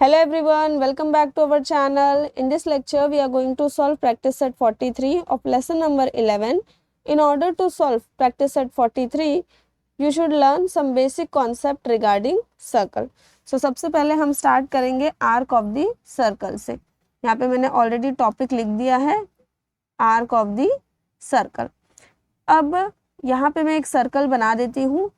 Hello everyone, welcome back to our channel. In this lecture, we are going to solve practice set 43 of lesson number 11. In order to solve practice set 43, you should learn some basic concept regarding circle. So सबसे पहले हम start करेंगे arc of the circle से. यहाँ पे मैंने already topic लिख दिया है arc of the circle. अब यहाँ पे मैं एक circle बना देती हूँ.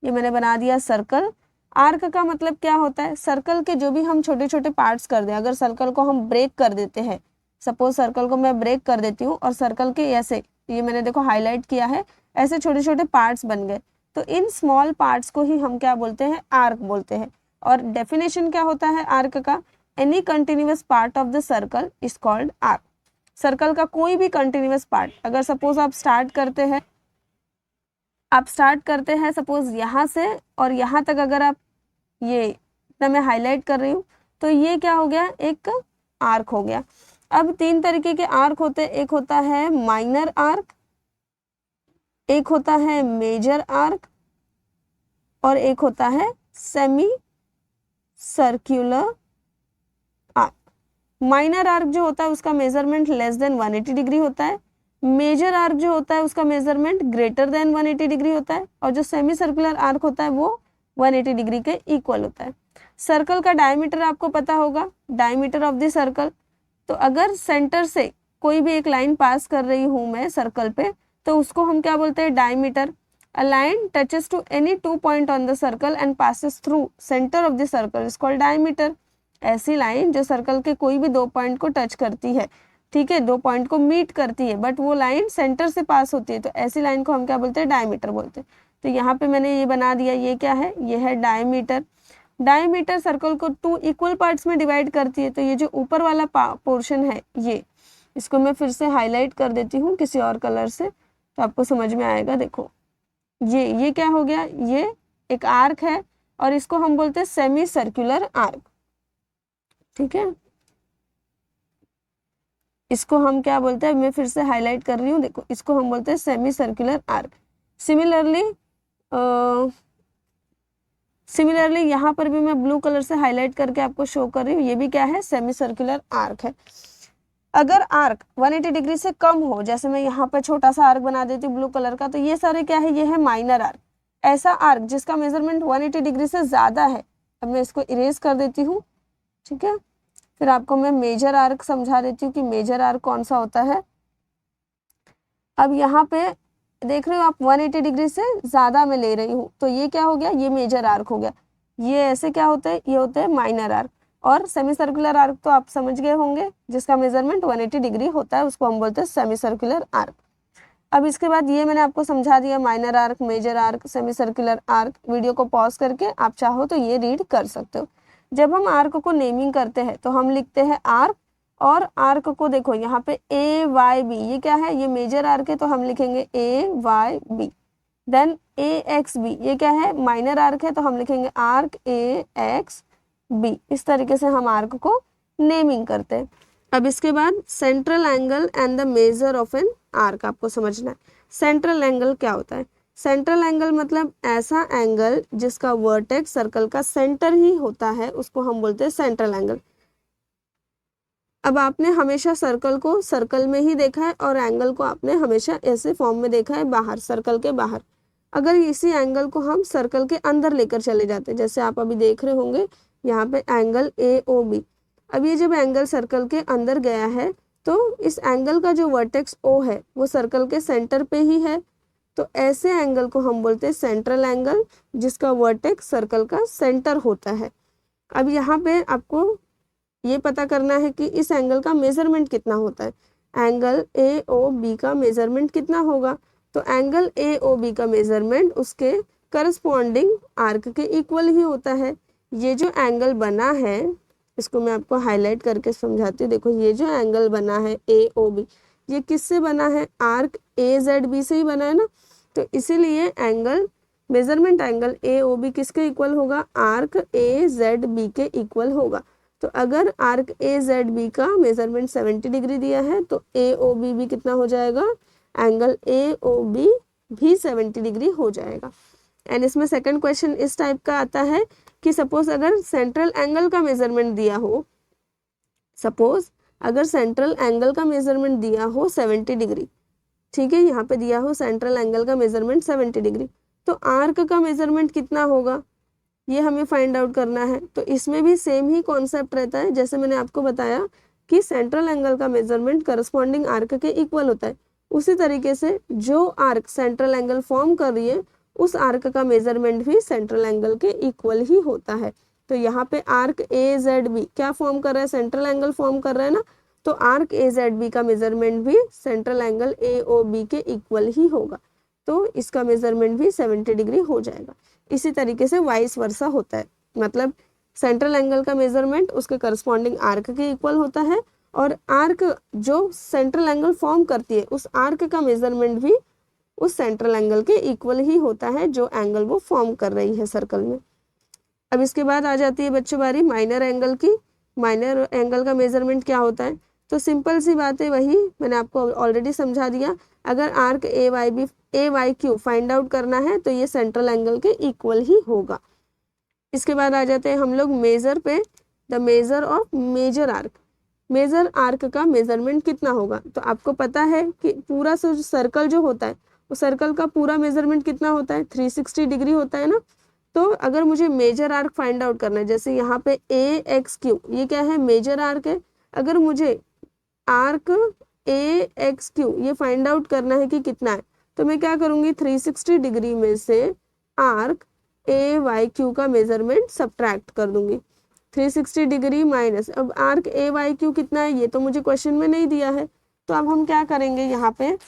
ये मैंने बना दिया सर्कल. आर्क का मतलब क्या होता है? सर्कल के जो भी हम छोटे छोटे पार्ट्स कर दें, अगर सर्कल को हम ब्रेक कर देते हैं, सपोज सर्कल को मैं ब्रेक कर देती हूँ और सर्कल के ऐसे, ये मैंने देखो हाईलाइट किया है, ऐसे छोटे छोटे पार्ट्स बन गए, तो इन स्मॉल पार्ट्स को ही हम क्या बोलते हैं? आर्क बोलते हैं. और डेफिनेशन क्या होता है आर्क का? Any continuous part of the circle is called arc. Circle का कोई भी कंटिन्यूअस पार्ट, अगर सपोज आप स्टार्ट करते हैं सपोज यहाँ से और यहाँ तक, अगर आप ये इतना मैं हाईलाइट कर रही हूँ, तो ये क्या हो गया? एक आर्क हो गया. अब तीन तरीके के आर्क होते हैं. एक होता है माइनर आर्क, एक होता है मेजर आर्क और एक होता है semi circular arc. Minor arc जो होता है उसका मेजरमेंट लेस देन 180 डिग्री होता है. मेजर आर्क जो होता है उसका मेजरमेंट ग्रेटर देन 180 डिग्री होता है. और जो सेमी सर्कुलर आर्क होता है वो 180 डिग्री के इक्वल होता है. सर्कल का डायमीटर आपको पता होगा, डायमीटर ऑफ द सर्कल. तो अगर सेंटर से कोई भी एक लाइन पास कर रही हूँ मैं सर्कल पे, तो उसको हम क्या बोलते हैं? Diameter. A line touches to any 2 point on the circle and passes through centre of the circle is called diameter. ऐसी लाइन जो सर्कल के कोई भी 2 पॉइंट को टच करती है, ठीक है, 2 पॉइंट को मीट करती है, बट वो लाइन सेंटर से पास होती है, तो ऐसी लाइन को हम क्या बोलते हैं? डायमीटर बोलते हैं. तो यहाँ पे मैंने ये बना दिया, ये क्या है? ये है डायमीटर. डायमीटर सर्कल को 2 इक्वल पार्ट्स में डिवाइड करती है. तो ये जो ऊपर वाला पोर्शन है, ये इसको मैं फिर से हाईलाइट कर देती हूँ किसी और कलर से, तो आपको समझ में आएगा. देखो ये क्या हो गया? ये एक आर्क है और इसको हम बोलते हैं सेमी सर्कुलर आर्क. ठीक है, इसको हम क्या बोलते हैं? मैं फिर से हाईलाइट कर रही हूँ, देखो इसको हम बोलते हैं सेमी सर्कुलर आर्क. सिमिलरली यहाँ पर भी मैं ब्लू कलर से हाईलाइट करके आपको शो कर रही हूँ, ये भी क्या है? सेमी सर्कुलर आर्क है. अगर आर्क 180 डिग्री से कम हो, जैसे मैं यहाँ पर छोटा सा आर्क बना देती हूँ ब्लू कलर का, तो ये सारे क्या है? ये है माइनर आर्क. ऐसा आर्क जिसका मेजरमेंट 180 डिग्री से ज्यादा है, अब मैं इसको इरेज कर देती हूँ. ठीक है, फिर आपको मैं मेजर आर्क समझा देती हूँ कि मेजर आर्क कौन सा होता है. अब यहाँ पे देख रहे हो आप, 180 डिग्री से ज्यादा मैं ले रही हूँ, तो ये क्या हो गया? ये मेजर आर्क हो गया. ये ऐसे क्या होता है? ये होता है माइनर आर्क. और सेमी सर्कुलर आर्क तो आप समझ गए होंगे, जिसका मेजरमेंट 180 डिग्री होता है, उसको हम बोलते हैं सेमी सर्कुलर आर्क. अब इसके बाद ये मैंने आपको समझा दिया, minor arc, major arc, semi circular arc. Video को पॉज करके आप चाहो तो ये रीड कर सकते हो. जब हम आर्क को नेमिंग करते हैं तो हम लिखते हैं आर्क, और आर्क को देखो यहाँ पे ए वाई बी, ये क्या है? ये मेजर आर्क है, तो हम लिखेंगे ए वाई बी. देन ए एक्स बी, ये क्या है? माइनर आर्क है, तो हम लिखेंगे आर्क ए एक्स बी. इस तरीके से हम आर्क को नेमिंग करते हैं. अब इसके बाद central angle and the measure of an arc आपको समझना है. सेंट्रल एंगल क्या होता है? सेंट्रल एंगल मतलब ऐसा एंगल जिसका वर्टेक्स सर्कल का सेंटर ही होता है, उसको हम बोलते हैं सेंट्रल एंगल. अब आपने हमेशा सर्कल को सर्कल में ही देखा है और एंगल को आपने हमेशा ऐसे फॉर्म में देखा है बाहर, सर्कल के बाहर. अगर इसी एंगल को हम सर्कल के अंदर लेकर चले जाते हैं, जैसे आप अभी देख रहे होंगे यहाँ पे एंगल ए ओ बी. अब ये जब एंगल सर्कल के अंदर गया है, तो इस एंगल का जो वर्टेक्स ओ है वो सर्कल के सेंटर पे ही है, तो ऐसे एंगल को हम बोलते हैं सेंट्रल एंगल, जिसका वर्टेक्स सर्कल का सेंटर होता है. अब यहाँ पे आपको ये पता करना है कि इस एंगल का मेजरमेंट कितना होता है. एंगल ए ओ बी का मेजरमेंट कितना होगा? तो एंगल ए ओ बी का मेजरमेंट उसके करस्पॉन्डिंग आर्क के इक्वल ही होता है. ये जो एंगल बना है, इसको मैं आपको हाईलाइट करके समझाती हूँ. देखो ये जो एंगल बना है ए ओ बी, ये किससे बना है? आर्क ए जेड बी से ही बना है ना. तो इसीलिए angle, measurement angle A O B किसके इक्वल होगा? आर्क ए जेड बी के इक्वल होगा. तो अगर आर्क ए जेड बी का मेजरमेंट 70 डिग्री दिया है, तो ए ओ बी भी कितना हो जाएगा? एंगल ए ओ बी भी 70 डिग्री हो जाएगा. एंड इसमें सेकंड क्वेश्चन इस टाइप का आता है कि सपोज अगर सेंट्रल एंगल का मेजरमेंट दिया हो, सपोज अगर सेंट्रल एंगल का मेजरमेंट दिया हो 70 डिग्री, ठीक है, यहाँ पे दिया हो सेंट्रल एंगल का मेजरमेंट 70 डिग्री, तो आर्क का मेजरमेंट कितना होगा ये हमें फाइंड आउट करना है। तो इसमें भी सेम ही कॉन्सेप्ट रहता है, जैसे मैंने आपको बताया कि सेंट्रल एंगल का मेजरमेंट करस्पॉन्डिंग आर्क के इक्वल होता है, उसी तरीके से जो आर्क सेंट्रल एंगल फॉर्म कर रही है उस आर्क का मेजरमेंट भी सेंट्रल एंगल के इक्वल ही होता है। तो यहाँ पे आर्क ए जेड बी क्या फॉर्म कर रहा है, सेंट्रल एंगल फॉर्म कर रहा है ना, तो आर्क ए जेड बी का मेजरमेंट भी central angle A O B के इक्वल ही होगा, तो इसका मेजरमेंट भी 70 डिग्री हो जाएगा। इसी तरीके से वाइस वर्सा होता है, मतलब सेंट्रल एंगल का मेजरमेंट उसके करस्पॉन्डिंग आर्क के इक्वल होता है, और आर्क जो सेंट्रल एंगल फॉर्म करती है उस आर्क का मेजरमेंट भी उस सेंट्रल एंगल के इक्वल ही होता है जो एंगल वो फॉर्म कर रही है सर्कल में। अब इसके बाद आ जाती है बच्चों बारी माइनर एंगल की। माइनर एंगल का मेजरमेंट क्या होता है, तो सिंपल सी बात है, वही मैंने आपको ऑलरेडी समझा दिया। अगर arc A Y Q find out करना है तो ये सेंट्रल एंगल के इक्वल ही होगा। इसके बाद आ जाते हैं हम लोग मेजर पे, the measure of major arc. Major arc का मेजरमेंट कितना होगा, तो आपको पता है कि पूरा सर्कल जो होता है उस सर्कल का पूरा मेजरमेंट कितना होता है, 360 डिग्री होता है ना। तो अगर मुझे मेजर आर्क फाइंड आउट करना है, जैसे यहाँ पे ए एक्स क्यू ये क्या है, मेजर आर्क है। अगर मुझे आर्क ए एक्स क्यू ये फाइंड आउट करना है कि कितना है, तो मैं क्या करूँगी, 360 डिग्री में से आर्क ए वाई क्यू का मेजरमेंट सब्ट्रैक्ट कर दूंगी। 360 डिग्री माइनस, अब आर्क ए वाई क्यू कितना है ये तो मुझे क्वेश्चन में नहीं दिया है, तो अब हम क्या करेंगे यहाँ पे,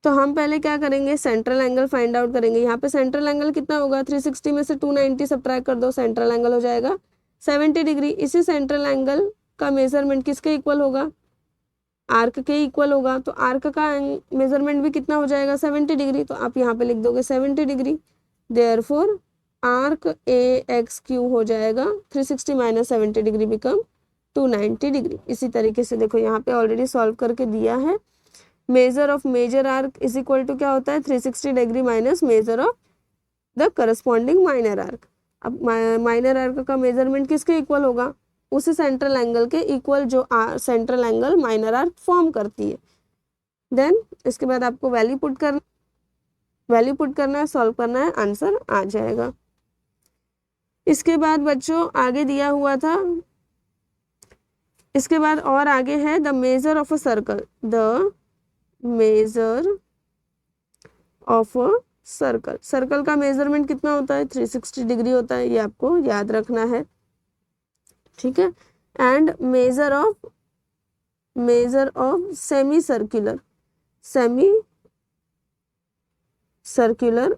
तो हम पहले क्या करेंगे, सेंट्रल एंगल फाइंड आउट करेंगे। यहाँ पे सेंट्रल एंगल कितना होगा, 360 में से 290 सब्ट्रैक्ट कर दो, सेंट्रल एंगल हो जाएगा 70 डिग्री। इसी सेंट्रल एंगल का मेजरमेंट किसके इक्वल होगा, आर्क के इक्वल होगा, तो आर्क का मेजरमेंट भी कितना हो जाएगा, 70 डिग्री। तो आप यहाँ पे लिख दोगे 70 degree, therefore arc A x Q हो जाएगा 360 माइनस 70 डिग्री बिकम 290 डिग्री। इसी तरीके से देखो यहाँ पे ऑलरेडी सॉल्व करके दिया है। Measure of major arc is equal to क्या होता है, 360 degree minus measure of the corresponding minor arc. अब माइनर आर्क का मेजरमेंट किसके इक्वल होगा, उस सेंट्रल एंगल के इक्वल जो central angle minor arc form करती है। देन इसके बाद आपको वैल्यू पुट करना है, सॉल्व करना है, आंसर आ जाएगा। इसके बाद बच्चों आगे दिया हुआ था, इसके बाद और आगे है the measure of a circle, the measure of a circle. Circle का मेजरमेंट कितना होता है, 360 डिग्री होता है, ये आपको याद रखना है, ठीक है। And measure of semi circular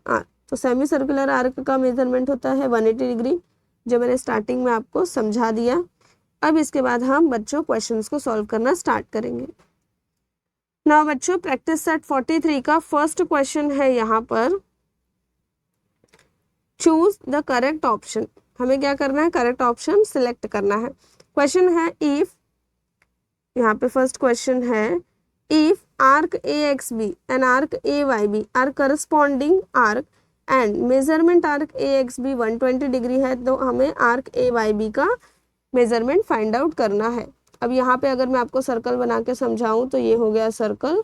arc, तो सेमी सर्कुलर आर्क का मेजरमेंट होता है 180 डिग्री, जो मैंने स्टार्टिंग में आपको समझा दिया। अब इसके बाद हम बच्चों क्वेश्चंस को सॉल्व करना स्टार्ट करेंगे। नाउ बच्चों प्रैक्टिस सेट 43 का फर्स्ट क्वेश्चन है यहाँ पर, चूज द करेक्ट ऑप्शन। हमें क्या करना है, करेक्ट ऑप्शन सिलेक्ट करना है। क्वेश्चन है इफ, यहाँ पे फर्स्ट क्वेश्चन है if arc A X B and arc A Y B are corresponding arc and measurement arc A X B 120 degree है, तो हमें आर्क ए वाई बी का मेजरमेंट फाइंड आउट करना है। अब यहाँ पे अगर मैं आपको सर्कल बना के समझाऊं तो ये हो गया सर्कल।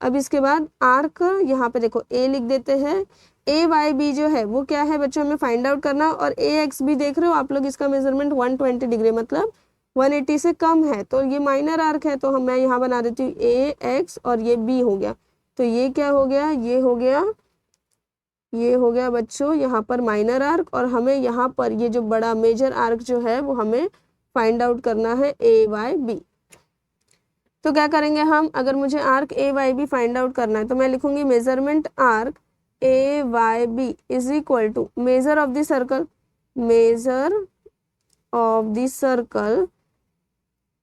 अब इसके बाद आर्क यहाँ पे देखो ए लिख देते हैं, ए वाई बी जो है वो क्या है बच्चों हमें फाइंड आउट करना, और ए एक्स बी देख रहे हो आप लोग, इसका मेजरमेंट 120 डिग्री मतलब 180 से कम है, तो ये माइनर आर्क है, तो हम मैं यहाँ बना देती हूँ ए एक्स और ये बी हो गया, तो ये क्या हो गया, ये हो गया बच्चों यहाँ पर माइनर आर्क, और हमें यहाँ पर ये जो बड़ा मेजर आर्क जो है वो हमें फाइंड आउट करना है ए वाई बी। तो क्या करेंगे हम, अगर मुझे arc A Y B find out करना है तो मैं लिखूंगी measurement arc A Y B is equal to measure of the circle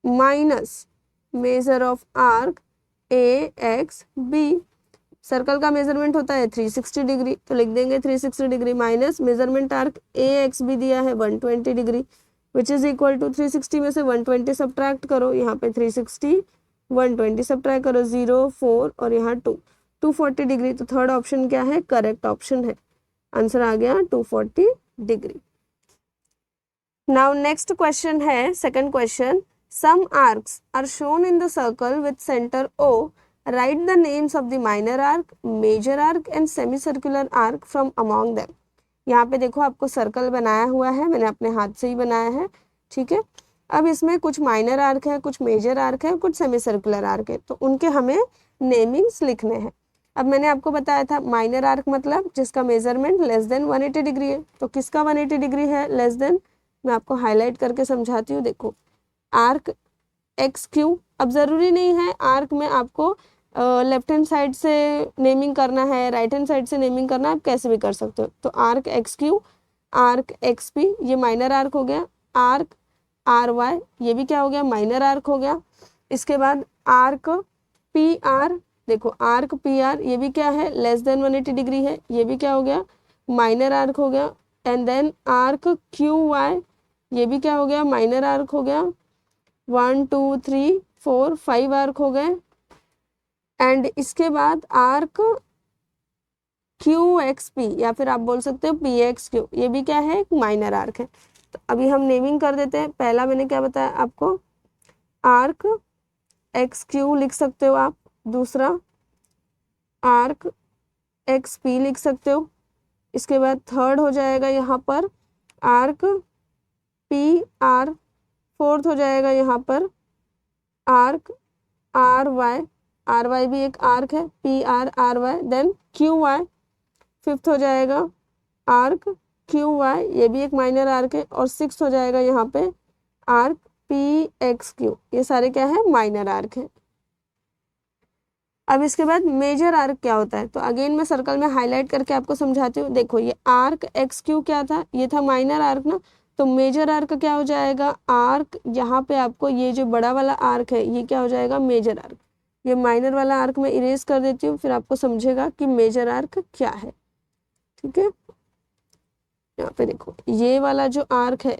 minus measure of arc A X B. Circle का मेजरमेंट होता है 360 डिग्री, तो लिख देंगे 360 degree minus measurement arc A X B दिया है 120 degree, which is equal to 360 में से 120 सब्ट्रैक्ट करो, यहाँ पे 360 120 सब्ट्रैक्ट करो 0 4 और यहाँ 240 डिग्री। तो थर्ड ऑप्शन क्या है, करेक्ट ऑप्शन है, आंसर आ गया 240 डिग्री। नाउ नेक्स्ट क्वेश्चन है second question, some arcs are shown in the circle with centre O, write the names of the minor arc, major arc and semi circular arc from among them. यहाँ पे देखो आपको circle बनाया हुआ है, मैंने अपने हाथ से ही बनाया है, ठीक है। अब इसमें कुछ माइनर आर्क है, कुछ मेजर आर्क है, कुछ सेमी सर्कुलर आर्क है, तो उनके हमें नेमिंग्स लिखने हैं। अब मैंने आपको बताया था माइनर आर्क मतलब जिसका मेजरमेंट लेस देन 180 डिग्री है, तो किसका 180 डिग्री है लेस देन, मैं आपको हाईलाइट करके समझाती हूँ। देखो आर्क एक्स क्यू, अब ज़रूरी नहीं है आर्क में आपको लेफ्ट हैंड साइड से नेमिंग करना है, राइट हैंड साइड से नेमिंग करना है, आप कैसे भी कर सकते हो। तो arc x Q, arc x P, ये माइनर आर्क हो गया। आर्क आर वाई, ये भी क्या हो गया, माइनर आर्क हो गया। इसके बाद आर्क पी आर, देखो आर्क पी आर, ये भी क्या है, लेस देन 180 डिग्री है, ये भी क्या हो गया, माइनर आर्क हो गया। And then arc Q Y, ये भी क्या हो गया, माइनर आर्क हो गया। 1 2 3 4 5 आर्क हो गए। एंड इसके बाद आर्क क्यू एक्स पी, या फिर आप बोल सकते हो पी एक्स क्यू, ये भी क्या है, एक माइनर आर्क है। तो अभी हम नेमिंग कर देते हैं। पहला मैंने क्या बताया आपको, आर्क एक्स क्यू लिख सकते हो आप, दूसरा आर्क एक्स पी लिख सकते हो। इसके बाद थर्ड हो जाएगा यहाँ पर आर्क पी आर, फोर्थ हो जाएगा यहाँ पर आर्क आर वाई भी एक आर्क है, P R Y, then Q Y, fifth हो जाएगा आर्क क्यू वाई, ये भी एक माइनर आर्क है। और सिक्स हो जाएगा यहाँ पे आर्क पी एक्स क्यू, ये सारे क्या है, माइनर आर्क है। अब इसके बाद मेजर आर्क क्या होता है, तो अगेन मैं सर्कल में हाईलाइट करके आपको समझाती हूँ। देखो ये आर्क एक्स क्यू क्या था, ये था माइनर आर्क ना, तो मेजर आर्क क्या हो जाएगा, आर्क यहाँ पे आपको ये जो बड़ा वाला आर्क है ये क्या हो जाएगा, मेजर आर्क। ये माइनर वाला आर्क मैं इरेज कर देती हूँ, फिर आपको समझेगा कि मेजर आर्क क्या है, ठीक है। यहाँ पे देखो ये वाला जो आर्क है,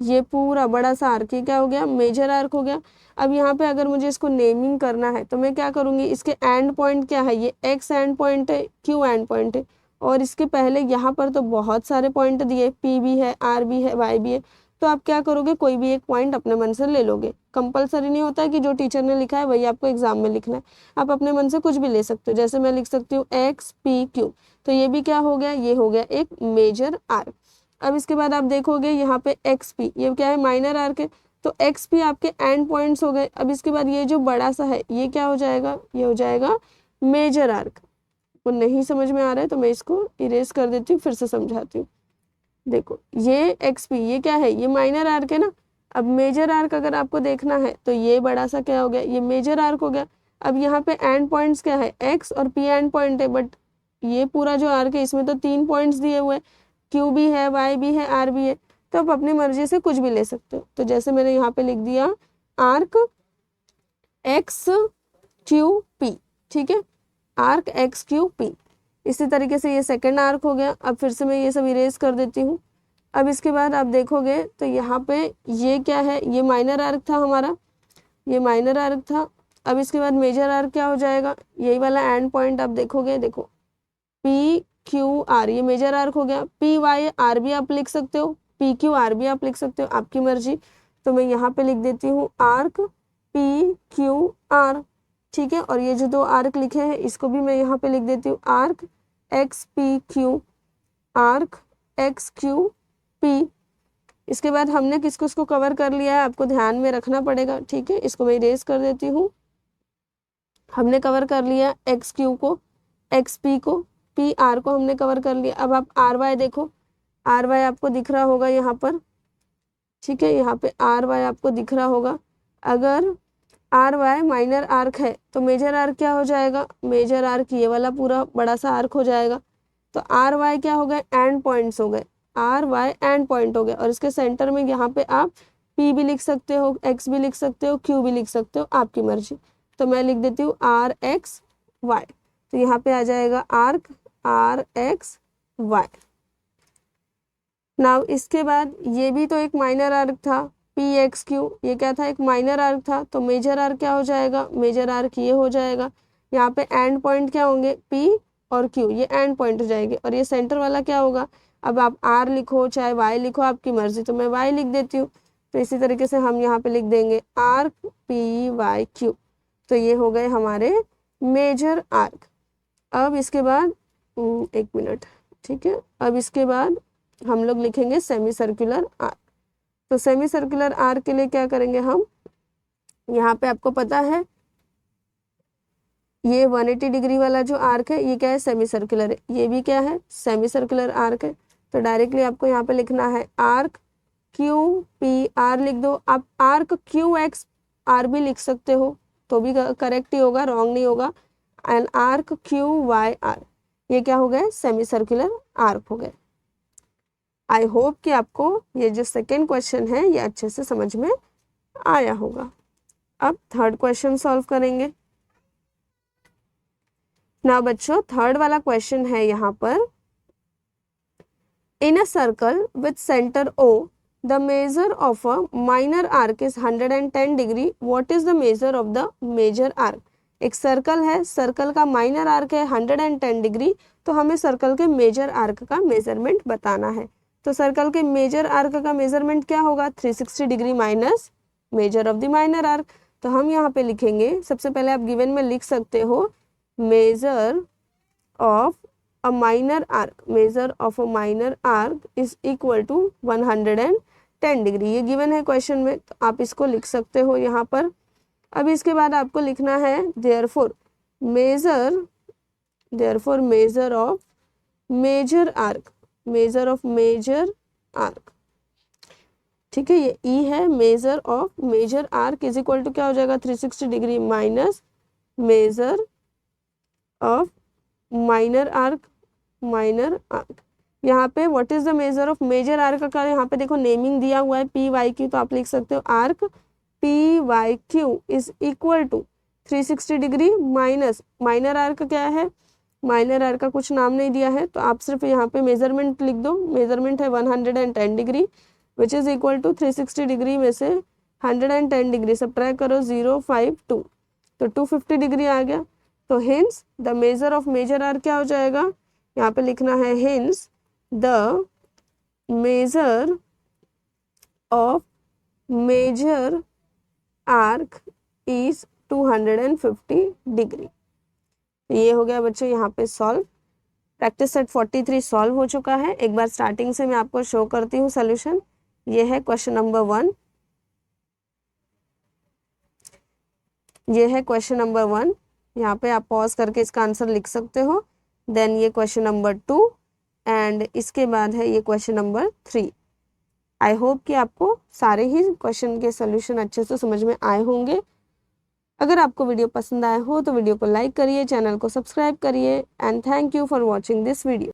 ये पूरा बड़ा सा आर्क, ये क्या हो गया, मेजर आर्क हो गया। अब यहाँ पे अगर मुझे इसको नेमिंग करना है तो मैं क्या करूँगी, इसके एंड पॉइंट क्या है, ये एक्स एंड पॉइंट है, क्यू एंड पॉइंट है, और इसके पहले यहाँ पर तो बहुत सारे पॉइंट दिए, पी भी है, आर भी है, वाई भी है। तो आप क्या करोगे, कोई भी एक पॉइंट अपने मन से ले लोगे। कंपलसरी नहीं होता है कि जो टीचर ने लिखा है वही आपको एग्जाम में लिखना है, आप अपने मन से कुछ भी ले सकते हो। जैसे मैं लिख सकती हूँ एक्स पी क्यू, तो ये भी क्या हो गया, ये हो गया एक मेजर आर्क। अब इसके बाद आप देखोगे यहाँ पे एक्स पी, ये क्या है, माइनर आर्क है, तो एक्स पी आपके एंड पॉइंट्स हो गए। अब इसके बाद ये जो बड़ा सा है ये क्या हो जाएगा, ये हो जाएगा मेजर आर्क। वो नहीं समझ में आ रहा है तो मैं इसको इरेज कर देती हूँ, फिर से समझाती हूँ। देखो ये एक्स पी, ये क्या है, ये माइनर आर्क है ना। अब मेजर आर्क अगर आपको देखना है तो ये बड़ा सा क्या हो गया, ये मेजर आर्क हो गया। अब यहाँ पे एंड पॉइंट्स क्या है, एक्स और पी एंड पॉइंट है, बट ये पूरा जो आर्क है इसमें तो 3 पॉइंट्स दिए हुए हैं, क्यू भी है, वाई भी है, आर भी है। तो आप अपनी मर्जी से कुछ भी ले सकते हो। तो जैसे मैंने यहाँ पे लिख दिया आर्क एक्स क्यू पी, ठीक है, आर्क एक्स क्यू पी। इसी तरीके से ये सेकंड आर्क हो गया। अब फिर से मैं ये सब इरेज कर देती हूँ। अब इसके बाद आप देखोगे तो यहाँ पे ये क्या है, ये माइनर आर्क था हमारा, ये माइनर आर्क था। अब इसके बाद मेजर आर्क क्या हो जाएगा, यही वाला एंड पॉइंट आप देखोगे, देखो पी क्यू आर, ये मेजर आर्क हो गया। पी वाई आर भी आप लिख सकते हो, पी क्यू आर भी आप लिख सकते हो, आपकी मर्जी। तो मैं यहाँ पे लिख देती हूँ आर्क पी क्यू आर, ठीक है। और ये जो दो आर्क लिखे हैं इसको भी मैं यहाँ पे लिख देती हूँ arc x P Q, arc x Q P. इसके बाद हमने किसको इसको कवर कर लिया है, आपको ध्यान में रखना पड़ेगा, ठीक है। इसको मैं इरेज कर देती हूँ। हमने कवर कर लिया एक्स क्यू को, एक्स पी को, पी आर को हमने कवर कर लिया। अब आप आर वाई देखो, आर वाई आपको दिख रहा होगा यहाँ पर, ठीक है, यहाँ पे आर वाई आपको दिख रहा होगा। अगर आर वाई माइनर आर्क है तो मेजर आर्क क्या हो जाएगा, मेजर आर्क ये वाला पूरा बड़ा सा आर्क हो जाएगा। तो आर वाई क्या हो गए, एंड पॉइंट्स हो गए, आर वाई एंड पॉइंट हो गए। और इसके सेंटर में यहाँ पे आप पी भी लिख सकते हो, एक्स भी लिख सकते हो, क्यू भी लिख सकते हो, आपकी मर्जी। तो मैं लिख देती हूँ आर एक्स वाई, तो यहाँ पे आ जाएगा arc R X Y. Now इसके बाद ये भी तो एक माइनर आर्क था, पी एक्स क्यू, ये क्या था, एक माइनर आर्क था। तो मेजर आर्क क्या हो जाएगा, मेजर आर्क ये हो जाएगा। यहाँ पे एंड पॉइंट क्या होंगे, पी और क्यू, ये एंड पॉइंट हो जाएंगे। और ये सेंटर वाला क्या होगा, अब आप R लिखो चाहे Y लिखो, आपकी मर्जी, तो मैं Y लिख देती हूँ। तो इसी तरीके से हम यहाँ पे लिख देंगे आर्क PYQ। तो ये हो गए हमारे मेजर आर्क। अब इसके बाद एक मिनट, ठीक है, अब इसके बाद हम लोग लिखेंगे सेमी सर्कुलर आर्क। तो सेमी सर्कुलर आर्क के लिए क्या करेंगे हम, यहाँ पे आपको पता है ये 180 डिग्री वाला जो आर्क है ये क्या है, सेमी सर्कुलर है, ये भी क्या है, सेमी सर्कुलर आर्क है। तो डायरेक्टली आपको यहाँ पे लिखना है आर्क QPR लिख दो। आप आर्क QXR भी लिख सकते हो तो भी करेक्ट ही होगा, रॉन्ग नहीं होगा। एंड आर्क QYR, ये क्या हो गए, सेमी सर्कुलर आर्क हो गए। आई होप कि आपको ये जो सेकेंड क्वेश्चन है ये अच्छे से समझ में आया होगा। अब थर्ड क्वेश्चन सॉल्व करेंगे ना बच्चों। थर्ड वाला क्वेश्चन है यहाँ पर, in a circle with centre O the measure of a minor arc is 110 degree, what is the measure of the major arc। एक सर्कल है, सर्कल का माइनर आर्क है 110 डिग्री, तो हमें सर्कल के मेजर आर्क का मेजरमेंट बताना है। तो सर्कल के मेजर आर्क का मेजरमेंट क्या होगा, 360 degree minus measure of the minor arc. तो हम यहाँ पे लिखेंगे, सबसे पहले आप गिवन में लिख सकते हो measure of a minor arc, measure of a minor arc is equal to 110 degree. ये गिवन है क्वेश्चन में, तो आप इसको लिख सकते हो यहाँ पर। अब इसके बाद आपको लिखना है therefore measure of major arc, measure of major arc, ठीक है, ये ई है। Measure of major arc is equal to क्या हो जाएगा, 360 degree minus measure of minor arc, minor arc. यहाँ पे what is the measure of major arc का यहाँ पे देखो नेमिंग दिया हुआ है PYQ, तो आप लिख सकते हो arc PYQ is equal to 360 degree minus minor arc क्या है, माइनर आर्क का कुछ नाम नहीं दिया है, तो आप सिर्फ यहाँ पे मेजरमेंट लिख दो। मेजरमेंट है 110 degree which is equal to 360 degree में से 110 डिग्री सब्ट्रैक्ट करो 052, तो 250 डिग्री आ गया। तो hence the measure of major arc क्या हो जाएगा, यहाँ पे लिखना है hence the measure of major arc is 250 degree. ये हो गया बच्चों यहाँ पे सॉल्व। प्रैक्टिस सेट 43 सॉल्व हो चुका है। एक बार स्टार्टिंग से मैं आपको शो करती हूँ सोल्यूशन। ये है क्वेश्चन नंबर 1, ये है क्वेश्चन नंबर 1। यहाँ पे आप पॉज करके इसका आंसर लिख सकते हो। देन ये क्वेश्चन नंबर 2 एंड इसके बाद है ये क्वेश्चन नंबर 3। आई होप कि आपको सारे ही क्वेश्चन के सोल्यूशन अच्छे से समझ में आए होंगे। अगर आपको वीडियो पसंद आया हो तो वीडियो को लाइक करिए, चैनल को सब्सक्राइब करिए and thank you for watching this video.